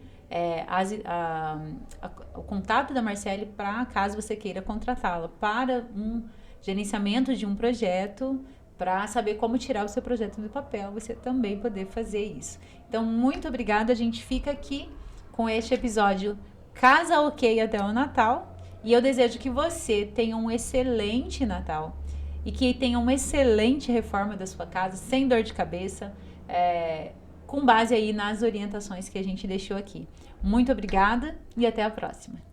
o contato da Marcele para caso você queira contratá-la para um gerenciamento de um projeto, para saber como tirar o seu projeto do papel, você também poder fazer isso. Então, muito obrigada, a gente fica aqui com este episódio Casa OK até o Natal, e eu desejo que você tenha um excelente Natal e que tenha uma excelente reforma da sua casa, sem dor de cabeça, com base aí nas orientações que a gente deixou aqui. Muito obrigada e até a próxima.